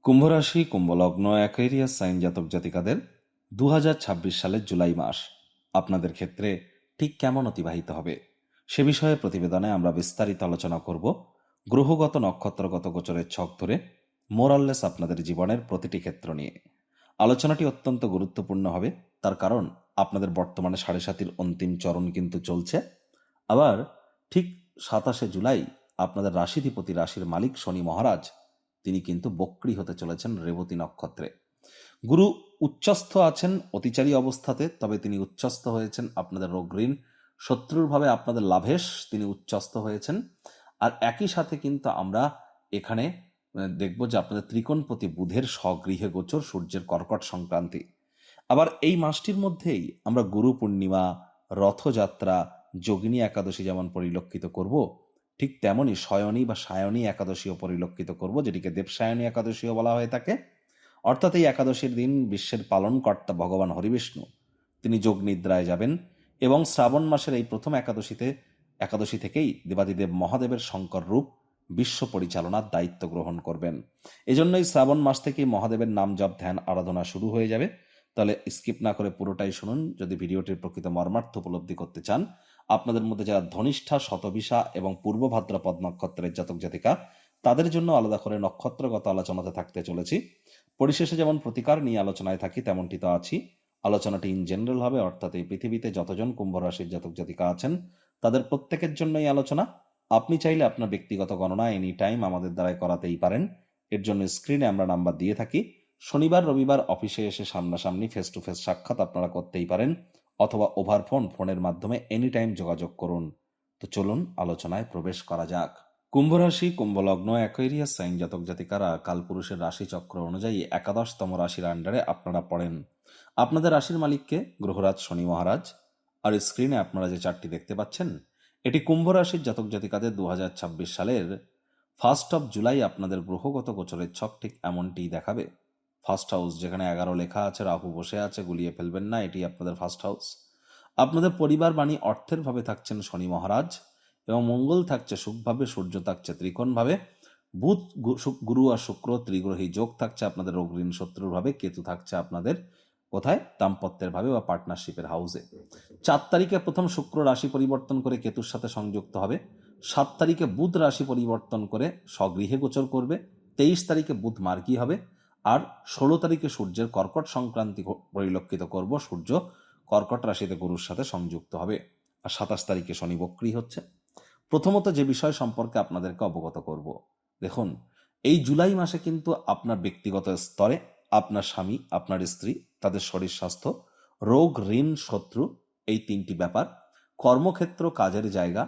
কুম্ভ রাশি, কুম্ভ লগ্ন, Aquarius sign জাতক জাতিকাদের 2026 সালের জুলাই মাস আপনাদের ক্ষেত্রে ঠিক কেমন অতিবাহিত হবে সে বিষয়ে প্রতিবেদনে আমরা বিস্তারিত আলোচনা করব। গ্রহগত নক্ষত্রগত গোচরের ছক ধরে মোরাললেস আপনাদের জীবনের প্রতিটি ক্ষেত্র নিয়ে আলোচনাটি অত্যন্ত গুরুত্বপূর্ণ হবে। তার কারণ আপনাদের বর্তমানে 7.5 অন্তিম চরণ কিন্তু চলছে। আবার ঠিক 27 জুলাই আপনাদের রাশিধিপতি, রাশির মালিক শনি মহারাজ, তিনি কিন্তু বক্রী হতে চলেছেন রেবতী নক্ষত্রে। গুরু উচ্চস্থ আছেন অতিচারী অবস্থাতে, তবে তিনি উচ্চস্থ হয়েছেন আপনাদের রোগ ঋণ শত্রুর ভাবে আপনাদের লাভেশ তিনি উচ্চস্থ হয়েছেন। আর একই সাথে কিন্তু আমরা এখানে দেখব যে আপনাদের ত্রিকোণপতি বুধের স্বগৃহে গোচর, সূর্যের কর্কট সংক্রান্তি। আবার এই মাসটির মধ্যেই আমরা গুরু পূর্ণিমা, রথযাত্রা, যোগিনী একাদশী যেমন পরিলক্ষিত করব, ঠিক তেমনই শয়নী বা সায়নী একাদশীও পরিলক্ষিত করব, যেটিকে দেবসায়নী একাদশীও বলা হয়ে থাকে। অর্থাৎ এই একাদশীর দিন বিশ্বের পালনকর্তা ভগবান হরিবিষ্ণু তিনি যোগ নিদ্রায় যাবেন এবং শ্রাবণ মাসের এই প্রথম একাদশী থেকেই দেবাদিদেব মহাদেবের শঙ্কর রূপ বিশ্ব পরিচালনার দায়িত্ব গ্রহণ করবেন। এজন্যই শ্রাবণ মাস থেকেই মহাদেবের নাম জপ, ধ্যান, আরাধনা শুরু হয়ে যাবে। তাহলে স্কিপ না করে পুরোটাই শুনুন যদি ভিডিওটির প্রকৃত মর্মার্থ উপলব্ধি করতে চান। আপনাদের মধ্যে যারা ধনিষ্ঠা, শতবিশা এবং পূর্ব ভাদ্রপদ নক্ষত্রের জাতক জাতিকা, তাদের জন্য আলাদা করে নক্ষত্রগত আলোচনাতে থাকতে চলেছি। পরিশেষে যেমন প্রতিকার নিয়ে আলোচনায় থাকি তেমনটি তো আছি। আলোচনাটি ইন জেনারেল হবে, অর্থাৎ এই পৃথিবীতে যতজন কুম্ভ রাশির জাতক জাতিকা আছেন তাদের প্রত্যেকের জন্য এই আলোচনা। আপনি চাইলে আপনার ব্যক্তিগত গণনা এনি টাইম আমাদের দ্বারাই করাতেই পারেন। এর জন্য স্ক্রিনে আমরা নাম্বার দিয়ে থাকি। শনিবার রবিবার অফিসে এসে সামনাসামনি ফেস টু ফেস সাক্ষাৎ আপনারা করতেই পারেন, অথবা ওভার ফোনের মাধ্যমে এনি টাইম যোগাযোগ করুন। তো চলুন আলোচনায় প্রবেশ করা যাক। কুম্ভ রাশি, কুম্ভ লগ্ন, অ্যাকোয়ারিয়াস সাইন জাতক জাতিকারা কালপুরুষের রাশি চক্র অনুযায়ী 11তম রাশির আন্ডারে আপনারা পড়েন। আপনাদের রাশির মালিককে গ্রহরাজ শনি মহারাজ। আর স্ক্রিনে আপনারা যে চারটি দেখতে পাচ্ছেন, এটি কুম্ভ রাশির জাতক জাতিকাদের 2026 সালের 1 জুলাই আপনাদের গ্রহগত গোচরের ছক ঠিক এমনটিই দেখাবে। ফার্স্ট হাউস, যেখানে 11 লেখা আছে, রাহু বসে আছে, গুলিয়ে ফেলবেন না, এটি আপনাদের ফার্স্ট হাউস। আপনাদের পরিবার বাণী অর্থের ভাবে থাকছেন শনি মহারাজ এবং মঙ্গল থাকছে সুখভাবে, সূর্য থাকছে ত্রিকোণভাবে, বুধ, গুরু আর শুক্র ত্রিগ্রহী যোগ থাকছে আপনাদের রোগ ঋণ শত্রুর ভাবে, কেতু থাকছে আপনাদের কোথায়, দাম্পত্যের ভাবে বা পার্টনারশিপের হাউসে। 4 তারিখে প্রথম শুক্র রাশি পরিবর্তন করে কেতুর সাথে সংযুক্ত হবে। 7 তারিখে বুধ রাশি পরিবর্তন করে স্বগৃহে গোচর করবে। 23 তারিখে বুধ মার্গী হবে। আর 16 তারিখে সূর্যের কর্কট সংক্রান্তি পরিলক্ষিত করব, সূর্য কর্কট রাশিতে গুরুর সাথে সংযুক্ত হবে। আর 27 তারিখে শনি বক্রী হচ্ছে। প্রথমত যে বিষয় সম্পর্কে আপনাদেরকে অবগত করব, দেখুন, এই জুলাই মাসে কিন্তু আপনার ব্যক্তিগত স্তরে আপনার স্বামী, আপনার স্ত্রী, তাদের শরীর স্বাস্থ্য, রোগ ঋণ শত্রু, এই 3টি ব্যাপার, কর্মক্ষেত্র, কাজের জায়গা,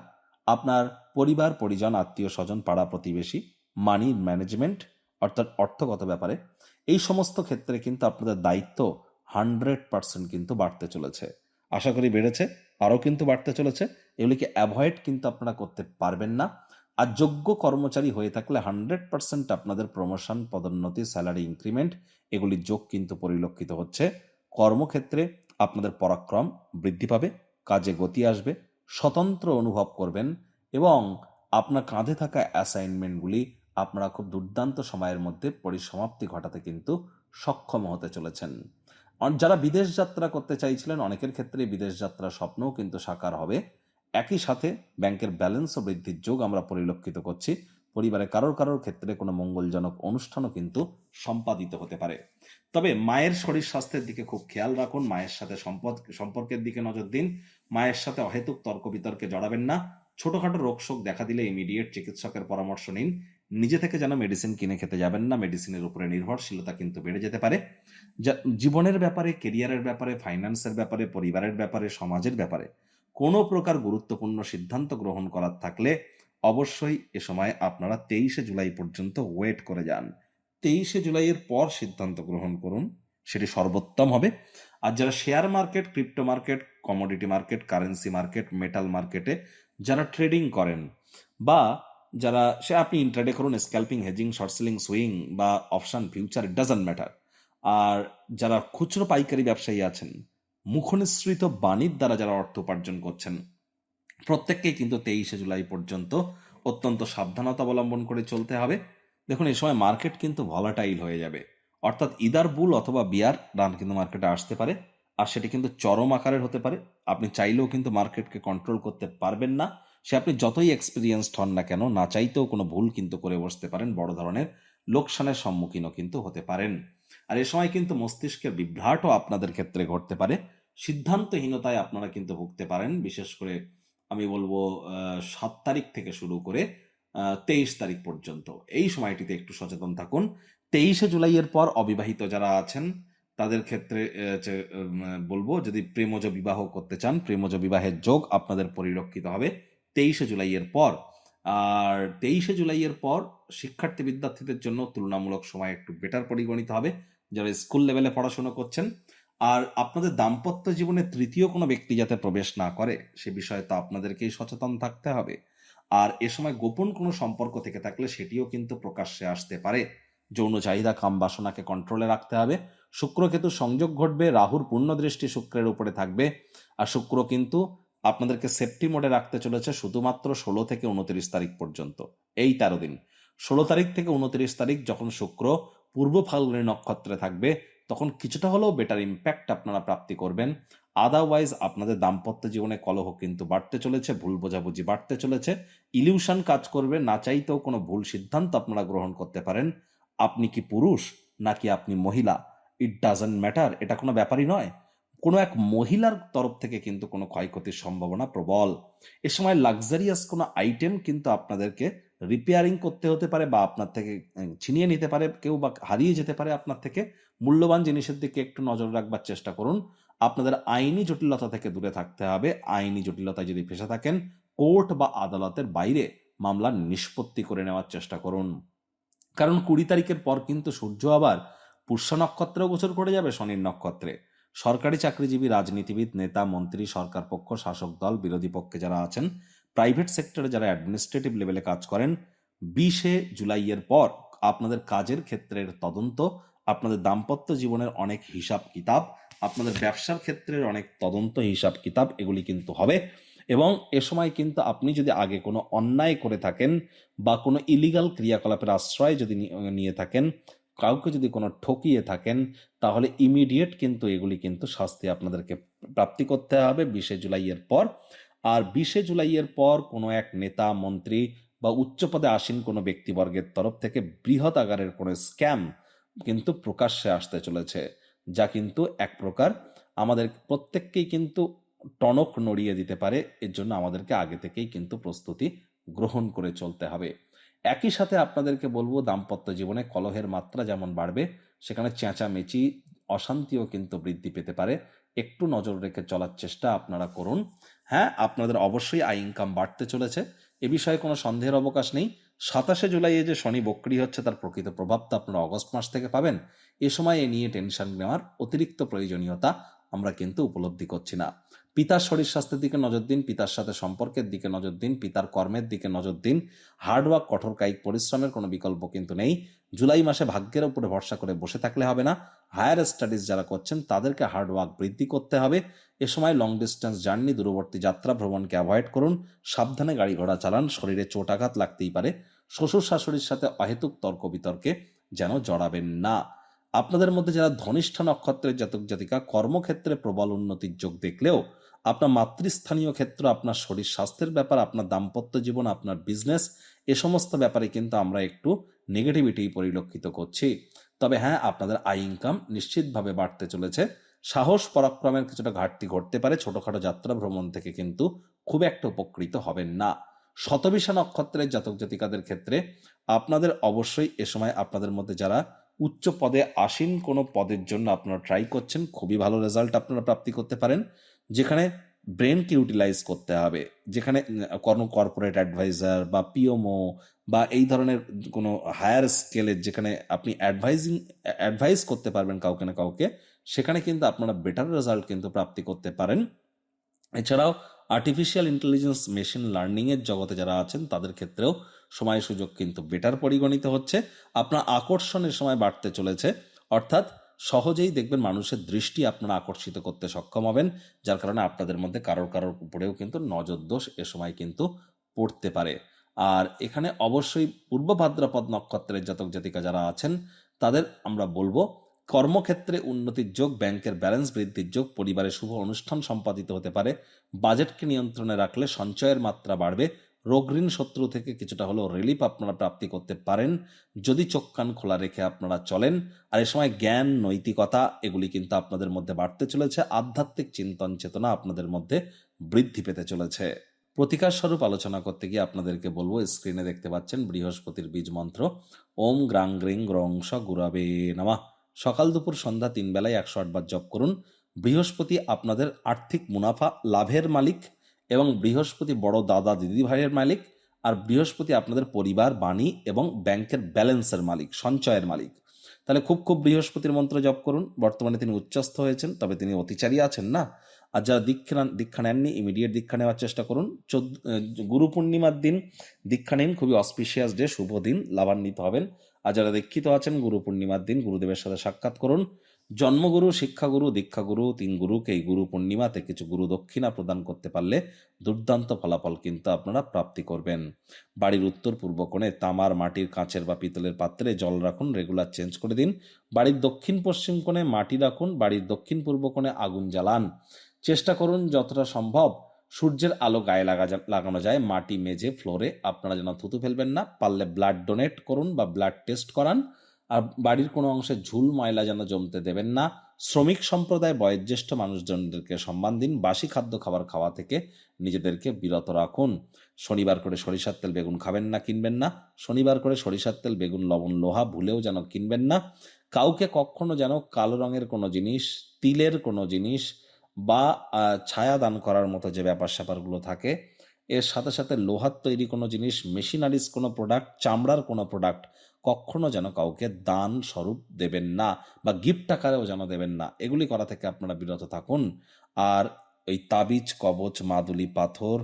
আপনার পরিবার পরিজন, আত্মীয় স্বজন, পাড়া প্রতিবেশী, মানি ম্যানেজমেন্ট অর্থাৎ অর্থগত ব্যাপারে, এই সমস্ত ক্ষেত্রে কিন্তু আপনাদের দায়িত্ব 100% কিন্তু বাড়তে চলেছে। আশা করি বেড়েছে, আরও কিন্তু বাড়তে চলেছে। এগুলিকে অ্যাভয়েড কিন্তু আপনারা করতে পারবেন না। আর যোগ্য কর্মচারী হয়ে থাকলে 100% আপনাদের প্রমোশন, পদোন্নতি, স্যালারি ইনক্রিমেন্ট, এগুলির যোগ কিন্তু পরিলক্ষিত হচ্ছে। কর্মক্ষেত্রে আপনাদের পরাক্রম বৃদ্ধি পাবে, কাজে গতি আসবে, স্বতন্ত্র অনুভব করবেন এবং আপনার কাঁধে থাকা অ্যাসাইনমেন্টগুলি আপনারা খুব দুর্দান্ত সময়ের মধ্যে পরিসমাপ্তি ঘটাতে কিন্তু সক্ষম হতে চলেছেন। যারা বিদেশ যাত্রা করতে চাইছিলেন, অনেকের ক্ষেত্রে বিদেশ যাত্রার স্বপ্নও কিন্তু সাকার হবে। একই সাথে ব্যাংকের ব্যালেন্সও বৃদ্ধির যোগ আমরা পরিলক্ষিত করছি। পরিবারে কারোর ক্ষেত্রে কোনো মঙ্গলজনক অনুষ্ঠানও কিন্তু সম্পাদিত হতে পারে। তবে মায়ের শরীর স্বাস্থ্যের দিকে খুব খেয়াল রাখুন, মায়ের সাথে সম্পর্কের দিকে নজর দিন, মায়ের সাথে অহেতুক তর্ক বিতর্কে জড়াবেন না। ছোটখাটো রোগ শোক দেখা দিলে ইমিডিয়েট চিকিৎসকের পরামর্শ নিন। নিজে থেকে যেন মেডিসিন কিনে খেতে যাবেন না, মেডিসিনের উপরে নির্ভরশীলতা কিন্তু বেড়ে যেতে পারে। জীবনের ব্যাপারে, কেরিয়ারের ব্যাপারে, ফাইন্যান্সের ব্যাপারে, পরিবারের ব্যাপারে, সমাজের ব্যাপারে কোনো প্রকার গুরুত্বপূর্ণ সিদ্ধান্ত গ্রহণ করার থাকলে অবশ্যই এ সময় আপনারা 23 জুলাই পর্যন্ত ওয়েট করে যান। 23 জুলাইয়ের পর সিদ্ধান্ত গ্রহণ করুন, সেটি সর্বোত্তম হবে। আর যারা share market, crypto market, commodity market, currency market, metal মার্কেটে যারা ট্রেডিং করেন, বা যারা আপনি ইন্ট্রাডে করুন, scalping, hedging, short selling, swing বা option, future, it doesn't matter. আর যারা খুচরো পাইকারি ব্যবসায়ী আছেন, মুখনিসৃত বাণীর দ্বারা যারা অর্থ উপার্জন করছেন, প্রত্যেককেই কিন্তু 23 জুলাই পর্যন্ত অত্যন্ত সাবধানতা অবলম্বন করে চলতে হবে। দেখুন, এই সময় মার্কেট কিন্তু ভলাটাইল হয়ে যাবে, অর্থাৎ ইদার বুল অথবা বিয়ার রান কিন্তু মার্কেটে আসতে পারে, আর সেটি কিন্তু চরম আকারের হতে পারে। আপনি চাইলেও কিন্তু মার্কেটকে কন্ট্রোল করতে পারবেন না। সে আপনি যতই এক্সপিরিয়েন্সড হন না কেন, না চাইতেও কোনো ভুল কিন্তু করে বসতে পারেন, বড় ধরনের লোকসানের সম্মুখীনও কিন্তু হতে পারেন। আর এ সময় কিন্তু মস্তিষ্কের বিভ্রাটও আপনাদের ক্ষেত্রে ঘটতে পারে। সিদ্ধান্তহীনতায় আপনারা কিন্তু ভুগতে পারেন, বিশেষ করে আমি বলবো 7 তারিখ থেকে শুরু করে 23 তারিখ পর্যন্ত। এই সময়টিতে একটু সচেতন থাকুন। 23শে জুলাইয়ের পর অবিবাহিত যারা আছেন তাদের ক্ষেত্রে বলবো, যদি প্রেমজ বিবাহ করতে চান, প্রেমজ বিবাহের যোগ আপনাদের পরিলক্ষিত হবে 23শে জুলাইয়ের পর। আর 23শে জুলাইয়ের পর শিক্ষার্থী বিদ্যার্থীদের জন্য তুলনামূলক সময় একটু বেটার পরিগণিত হবে, যারা স্কুল লেভেলে পড়াশোনা করছেন। আর আপনাদের দাম্পত্য জীবনে তৃতীয় কোনো ব্যক্তি যাতে প্রবেশ না করে, সে বিষয়ে তো আপনাদেরকেই সচেতন থাকতে হবে। আর এ সময় গোপন কোনো সম্পর্ক থেকে থাকলে সেটিও কিন্তু প্রকাশ্যে আসতে পারে। যৌন চাহিদা কাম বাসনাকে কন্ট্রোলে রাখতে হবে। শুক্র কেতু সংযোগ ঘটবে, রাহুর পূর্ণ দৃষ্টি শুক্রের উপরে থাকবে। আর শুক্র কিন্তু আপনাদেরকে সেফটি মোডে রাখতে চলেছে শুধুমাত্র 16 থেকে 29 তারিখ পর্যন্ত, এই 13 দিন। 16 তারিখ থেকে 29 তারিখ যখন শুক্র পূর্ব ফাল্গুনী নক্ষত্রে থাকবে, তখন কিছুটা হলেও বেটার ইম্প্যাক্ট আপনারা প্রাপ্তি করবেন। আদারওয়াইজ আপনাদের দাম্পত্য জীবনে কলহ কিন্তু বাড়তে চলেছে, ভুল বোঝাবুঝি বাড়তে চলেছে, ইলিউশন কাজ করবে, না চাইতেও কোনো ভুল সিদ্ধান্ত আপনারা গ্রহণ করতে পারেন। আপনি কি পুরুষ নাকি আপনি মহিলা, ইট ডাজন্ট ম্যাটার, এটা কোনো ব্যাপারই নয়। কোনো এক মহিলার তরফ থেকে কিন্তু কোনো ক্ষয়ক্ষতির সম্ভাবনা প্রবল। এ সময় লাক্সারিয়াস কোনো আইটেম কিন্তু আপনাদেরকে রিপেয়ারিং করতে হতে পারে, বা আপনার থেকে ছিনিয়ে নিতে পারে কেউ, বা হারিয়ে যেতে পারে আপনার থেকে। মূল্যবান জিনিসের দিকে একটু নজর রাখবার চেষ্টা করুন। আপনাদের আইনি জটিলতা থেকে দূরে থাকতে হবে। আইনি জটিলতায় যদি ফেঁসে থাকেন, কোর্ট বা আদালতের বাইরে মামলার নিষ্পত্তি করে নেওয়ার চেষ্টা করুন। কারণ 20 তারিখের পর কিন্তু সূর্য আবার পুষ্য নক্ষত্রেও গোচর করে যাবে, শনির নক্ষত্রে। সরকারি চাকরিজীবী, রাজনীতিবিদ, নেতা, মন্ত্রী, সরকার পক্ষ, শাসক দল, বিরোধী পক্ষে যারা আছেন, প্রাইভেট সেক্টরে যারা অ্যাডমিনিস্ট্রেটিভ লেভেলে কাজ করেন, 20শে জুলাইয়ের পর আপনাদের কাজের ক্ষেত্রের তদন্ত, আপনাদের দাম্পত্য জীবনের অনেক হিসাব কিতাব, আপনাদের ব্যবসার ক্ষেত্রের অনেক তদন্ত, হিসাব কিতাব, এগুলি কিন্তু হবে। এবং এ সময় কিন্তু আপনি যদি আগে কোনো অন্যায় করে থাকেন, বা কোনো ইলিগাল ক্রিয়াকলাপের আশ্রয় যদি নিয়ে থাকেন, কাউকে যদি কোনো ঠকিয়ে থাকেন, তাহলে ইমিডিয়েট কিন্তু এগুলি কিন্তু শাস্তি আপনাদেরকে প্রাপ্তি করতে হবে 20শে জুলাইয়ের পর। আর 20শে জুলাইয়ের পর কোনো এক নেতা, মন্ত্রী বা উচ্চ পদে আসীন কোনো ব্যক্তিবর্গের তরফ থেকে বৃহৎ আকারের কোনো স্ক্যাম কিন্তু প্রকাশ্যে আসতে চলেছে, যা কিন্তু এক প্রকার আমাদের প্রত্যেককেই কিন্তু টনক নড়িয়ে দিতে পারে। এর জন্য আমাদেরকে আগে থেকেই কিন্তু প্রস্তুতি গ্রহণ করে চলতে হবে। একই সাথে আপনাদেরকে বলবো, দাম্পত্য জীবনে কলহের মাত্রা যেমন বাড়বে, সেখানে চেঁচামেচি, অশান্তিও কিন্তু বৃদ্ধি পেতে পারে। একটু নজর রেখে চলার চেষ্টা আপনারা করুন। হ্যাঁ, আপনাদের অবশ্যই আয় ইনকাম বাড়তে চলেছে, এ বিষয়ে কোনো সন্দেহের অবকাশ নেই। 27শে জুলাইয়ে যে শনি বক্রি হচ্ছে, তার প্রকৃত প্রভাবটা আপনারা অগস্ট মাস থেকে পাবেন। এ সময় এ নিয়ে টেনশন নেওয়ার অতিরিক্ত প্রয়োজনীয়তা আমরা কিন্তু উপলব্ধি করছি না। পিতার শরীর স্বাস্থ্যের দিকে নজর দিন, পিতার সাথে সম্পর্কের দিকে নজর দিন, পিতার কর্মের দিকে নজর দিন। হার্ডওয়ার্ক, কঠোর কায়িক পরিশ্রমের কোনো বিকল্প কিন্তু নেই। জুলাই মাসে ভাগ্যের উপরে ভরসা করে বসে থাকলে হবে না। হায়ার স্টাডিজ যারা করছেন তাদেরকে হার্ডওয়ার্ক বৃদ্ধি করতে হবে। এ সময় লং ডিস্টেন্স জার্নি, দূরবর্তী যাত্রা, ভ্রমণকে অ্যাভয়েড করুন। সাবধানে গাড়ি ঘোড়া চালান, শরীরে চোট আঘাত লাগতেই পারে। শ্বশুর শাশুড়ির সাথে অহেতুক তর্ক বিতর্কে যেন জড়াবেন না। আপনাদের মধ্যে যারা ধনিষ্ঠা নক্ষত্রের জাতক জাতিকা, কর্মক্ষেত্রে প্রবল উন্নতির যোগ দেখলেও আপনার মাতৃস্থানীয় ক্ষেত্র, আপনার শরীর স্বাস্থ্যের ব্যাপার, আপনার দাম্পত্য জীবন, আপনার বিজনেস, এ সমস্ত ব্যাপারে কিন্তু আমরা একটু নেগেটিভিটি পরিলক্ষিত করছি। তবে হ্যাঁ, আপনাদের আয় ইনকাম নিশ্চিতভাবে বাড়তে চলেছে। সাহস পরাক্রমের কিছুটা ঘাটতি ঘটতে পারে, ছোটখাটো যাত্রা ভ্রমণ থেকে কিন্তু খুব একটা উপকৃত হবেন না। শতবিশা নক্ষত্রের জাতক জাতিকাদের ক্ষেত্রে আপনাদের অবশ্যই এ সময় আপনাদের মধ্যে যারা উচ্চ পদে আসীন কোনো পদের জন্য আপনারা ট্রাই করছেন, খুবই ভালো রেজাল্ট আপনারা প্রাপ্তি করতে পারেন। যেখানে ব্রেনকে ইউটিলাইজ করতে হবে, যেখানে কোনো কর্পোরেট অ্যাডভাইজার বা পিএমও বা এই ধরনের কোনো হায়ার স্কেলের, যেখানে আপনি অ্যাডভাইস করতে পারবেন কাউকে না কাউকে, সেখানে কিন্তু আপনারা বেটার রেজাল্ট কিন্তু প্রাপ্তি করতে পারেন। এছাড়াও আর্টিফিশিয়াল ইন্টেলিজেন্স, মেশিন লার্নিংয়ের জগতে যারা আছেন তাদের ক্ষেত্রেও সময় সুযোগ কিন্তু বেটার পরিগণিত হচ্ছে। আপনার আকর্ষণের সময় বাড়তে চলেছে, অর্থাৎ সহজেই দেখবেন মানুষের দৃষ্টি আপনারা আকর্ষিত করতে সক্ষম হবেন, যার কারণে আপনাদের মধ্যে কারোর উপরেও কিন্তু নজর দোষ এ সময় কিন্তু পড়তে পারে। আর এখানে অবশ্যই পূর্ব ভাদ্রপদ নক্ষত্রের জাতক জাতিকা যারা আছেন তাদের আমরা বলবো কর্মক্ষেত্রে উন্নতির যোগ, ব্যাংকের ব্যালেন্স বৃদ্ধির যোগ, পরিবারে শুভ অনুষ্ঠান সম্পাদিত হতে পারে, বাজেটকে নিয়ন্ত্রণে রাখলে সঞ্চয়ের মাত্রা বাড়বে, রোগ ঋণ শত্রু থেকে কিছুটা হলেও রিলিফ আপনারা প্রাপ্তি করতে পারেন যদি চোখ কান খোলা রেখে আপনারা চলেন। আর এ সময় জ্ঞান, নৈতিকতা এগুলি কিন্তু আপনাদের মধ্যে বাড়তে চলেছে, আধ্যাত্মিক চিন্তন চেতনা আপনাদের মধ্যে বৃদ্ধি পেতে চলেছে। প্রতিকার স্বরূপ আলোচনা করতে গিয়ে আপনাদেরকে বলবো, স্ক্রিনে দেখতে পাচ্ছেন বৃহস্পতির বীজ মন্ত্র ওম গ্রাং গ্রিং গ্রং স গুরাবে নমঃ। সকাল দুপুর সন্ধ্যা 3 বেলায় 108 বার জপ করুন। বৃহস্পতি আপনাদের আর্থিক মুনাফা লাভের মালিক এবং বৃহস্পতি বড় দাদা দিদি ভাইয়ের মালিক, আর বৃহস্পতি আপনাদের পরিবার, বাণী এবং ব্যাংকের ব্যালেন্সের মালিক, সঞ্চয়ের মালিক। তাহলে খুব খুব বৃহস্পতির মন্ত্র জপ করুন। বর্তমানে তিনি উচ্চস্থ হয়েছেন, তবে তিনি অতিচারী আছেন না। আর যারা দীক্ষা নেননি ইমিডিয়েট দীক্ষা নেওয়ার চেষ্টা করুন। গুরু পূর্ণিমার দিন দীক্ষা নিন, খুবই অসপিশিয়াস ডে, শুভ দিন, লাভান্বিত হবেন। আর যারা দীক্ষিত আছেন গুরু পূর্ণিমার দিন গুরুদেবের সাথে সাক্ষাৎ করুন। জন্মগুরু, শিক্ষাগুরু, দীক্ষাগুরু, 3 গুরুকে এই গুরু পূর্ণিমাতে কিছু গুরু দক্ষিণা প্রদান করতে পারলে দুর্দান্ত ফলাফল কিন্তু আপনারা প্রাপ্তি করবেন। বাড়ির উত্তর পূর্ব কোণে তামার, মাটির, কাঁচের বা পিতলের পাত্রে জল রাখুন, রেগুলার চেঞ্জ করে দিন। বাড়ির দক্ষিণ পশ্চিম কোণে মাটি রাখুন, বাড়ির দক্ষিণ পূর্ব কোণে আগুন জ্বালান। চেষ্টা করুন যতটা সম্ভব সূর্যের আলো গায়ে লাগানো যায় মাটি, মেঝে, ফ্লোরে। আপনারা যেন থুতু ফেলবেন না। পারলে ব্লাড ডোনেট করুন বা ব্লাড টেস্ট করান। আর বাড়ির কোনো অংশে ঝুল ময়লা যেন জমতে দেবেন না। শ্রমিক সম্প্রদায়, বয়োজ্যেষ্ঠ মানুষজনদেরকে সম্মান দিন। বাসি খাদ্য খাওয়া থেকে নিজেদেরকে বিরত রাখুন। শনিবার করে সরিষার তেল বেগুন খাবেন না, কিনবেন না। শনিবার করে সরিষার তেল বেগুন লবণ লোহা ভুলেও যেন কিনবেন না। কাউকে কখনো যেন কালো রঙের কোনো জিনিস, তিলের কোনো জিনিস বা ছায়া দান করার মতো যে ব্যাপার স্যাপারগুলো থাকে, এর সাথে সাথে লোহার তৈরি কোনো জিনিস, মেশিনারিজ কোনো প্রোডাক্ট, চামড়ার কোনো প্রোডাক্ট কখনো যেন কাউকে দান স্বরূপ দেবেন না বা গিফট আকারেও যেন দেবেন না। এগুলি করা থেকে আপনারা বিরত থাকুন। আর ওই তাবিজ, কবচ, মাদুলি, পাথর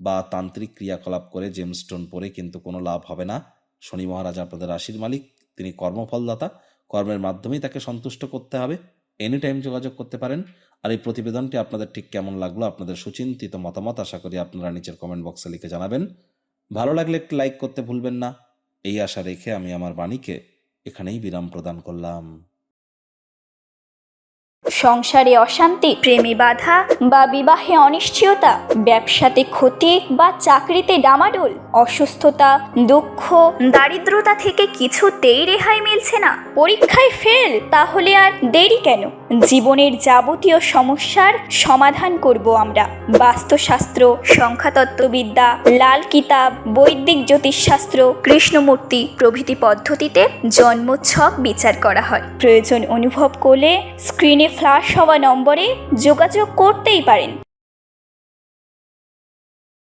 বা তান্ত্রিক ক্রিয়াকলাপ করে জেমস্টোন পরে কিন্তু কোনো লাভ হবে না। শনি মহারাজ আপনাদের রাশির মালিক, তিনি কর্মফলদাতা। কর্মের মাধ্যমেই তাকে সন্তুষ্ট করতে হবে। এনি টাইম যোগাযোগ করতে পারেন। আর এই প্রতিবেদনটি আপনাদের ঠিক কেমন লাগলো, আপনাদের সুচিন্তিত মতামত আশা করি আপনারা নিচের কমেন্ট বক্সে লিখে জানাবেন। ভালো লাগলে একটু লাইক করতে ভুলবেন না। এই আশা রেখে আমি আমার বাণীকে এখানেই বিরাম প্রদান করলাম। সংসারে অশান্তি, প্রেমে বাধা বা বিবাহে অনিশ্চয়তা, ব্যবসাতে ক্ষতি বা চাকরিতে ডামাডোল, অসুস্থতা, দুঃখ, দারিদ্রতা থেকে কিছুতেই রেহাই মিলছে না, পরীক্ষায় ফেল, তাহলে আর দেরি কেন? জীবনের যাবতীয় সমস্যার সমাধান করব আমরা। বাস্তুশাস্ত্র, সংখ্যাতত্ত্ববিদ্যা, লাল কিতাব, বৈদিক জ্যোতিষশাস্ত্র, কৃষ্ণমূর্তি প্রভৃতি পদ্ধতিতে জন্মছক বিচার করা হয়। প্রয়োজন অনুভব করলে স্ক্রিনে ফ্ল্যাশ হওয়া নম্বরে যোগাযোগ করতেই পারেন।